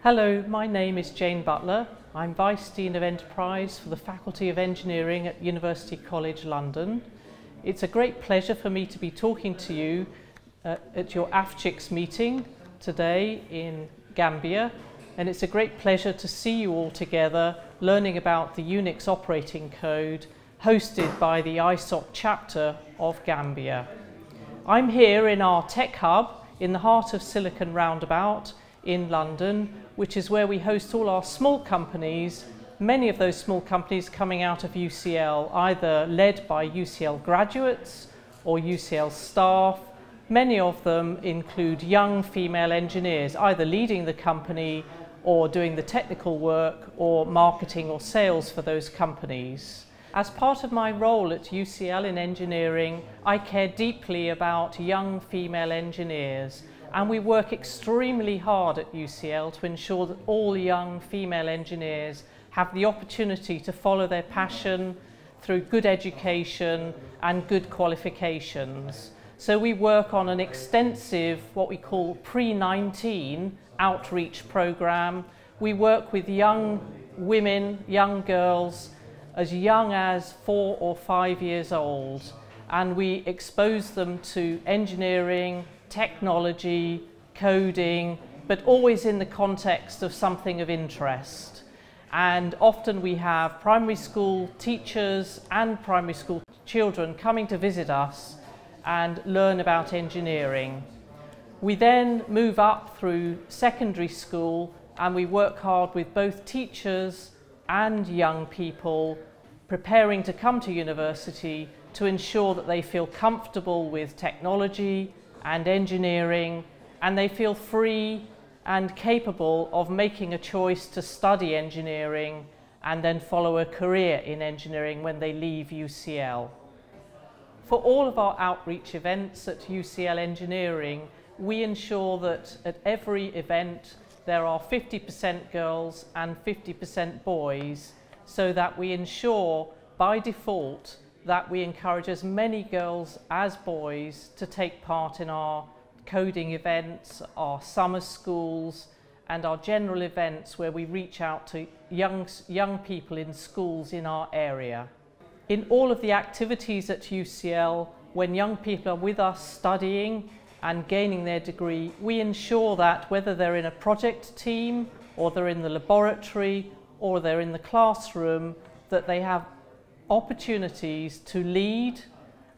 Hello, my name is Jane Butler. I'm Vice Dean of Enterprise for the Faculty of Engineering at University College London. It's a great pleasure for me to be talking to you at your AfChix meeting today in Gambia, and it's a great pleasure to see you all together learning about the Unix operating code hosted by the AfChix chapter of Gambia. I'm here in our tech hub in the heart of Silicon Roundabout in London, which is where we host all our small companies, many of those small companies coming out of UCL, either led by UCL graduates or UCL staff. Many of them include young female engineers, either leading the company or doing the technical work or marketing or sales for those companies. As part of my role at UCL in engineering, I care deeply about young female engineers, and we work extremely hard at UCL to ensure that all young female engineers have the opportunity to follow their passion through good education and good qualifications. So we work on an extensive, what we call pre-19 outreach program. We work with young women, young girls, as young as 4 or 5 years old, and we expose them to engineering, technology, coding, but always in the context of something of interest. And often we have primary school teachers and primary school children coming to visit us and learn about engineering. We then move up through secondary school and we work hard with both teachers and young people preparing to come to university to ensure that they feel comfortable with technology and engineering, and they feel free and capable of making a choice to study engineering and then follow a career in engineering when they leave UCL. For all of our outreach events at UCL Engineering, we ensure that at every event there are 50% girls and 50% boys, so that we ensure by default that we encourage as many girls as boys to take part in our coding events, our summer schools, and our general events where we reach out to young people in schools in our area. In all of the activities at UCL, when young people are with us studying and gaining their degree, we ensure that whether they're in a project team or they're in the laboratory or they're in the classroom, that they have opportunities to lead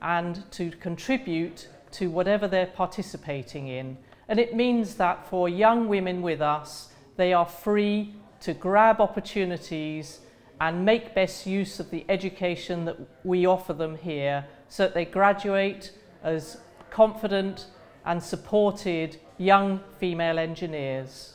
and to contribute to whatever they're participating in. And it means that for young women with us, they are free to grab opportunities and make best use of the education that we offer them here, so that they graduate as confident and supported young female engineers.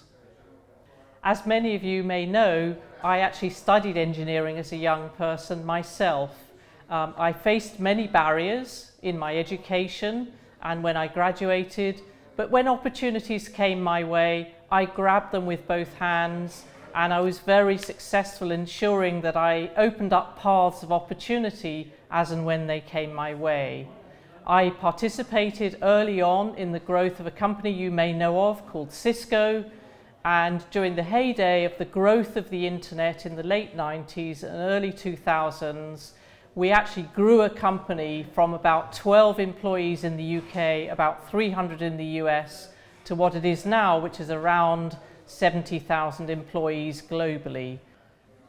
As many of you may know, I actually studied engineering as a young person myself. I faced many barriers in my education and when I graduated, but when opportunities came my way, I grabbed them with both hands, and I was very successful in ensuring that I opened up paths of opportunity as and when they came my way. I participated early on in the growth of a company you may know of called Cisco, and during the heyday of the growth of the internet in the late 90s and early 2000s, we actually grew a company from about 12 employees in the UK, about 300 in the US, to what it is now, which is around 70,000 employees globally.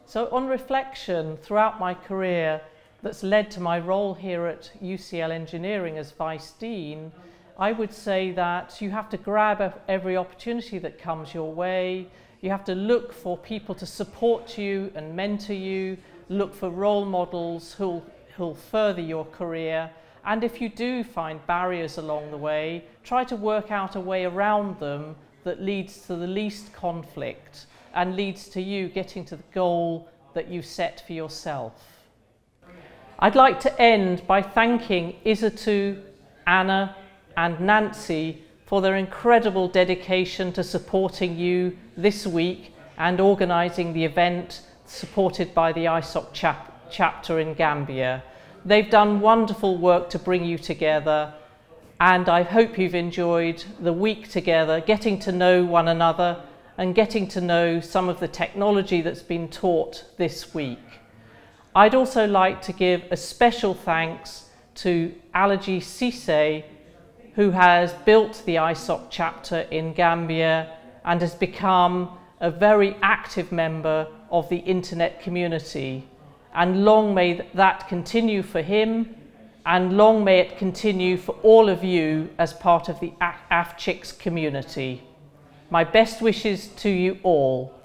So on reflection throughout my career that's led to my role here at UCL Engineering as Vice Dean, I would say that you have to grab every opportunity that comes your way. You have to look for people to support you and mentor you, look for role models who'll further your career. And if you do find barriers along the way, try to work out a way around them that leads to the least conflict and leads to you getting to the goal that you set for yourself. I'd like to end by thanking Isatu, Anna, and Nancy for their incredible dedication to supporting you this week and organising the event supported by the AfChix chapter in Gambia. They've done wonderful work to bring you together, and I hope you've enjoyed the week together, getting to know one another and getting to know some of the technology that's been taught this week. I'd also like to give a special thanks to Alaji Cisse, who has built the ISOC chapter in Gambia and has become a very active member of the internet community. And long may that continue for him, and long may it continue for all of you as part of the AfChix community. My best wishes to you all.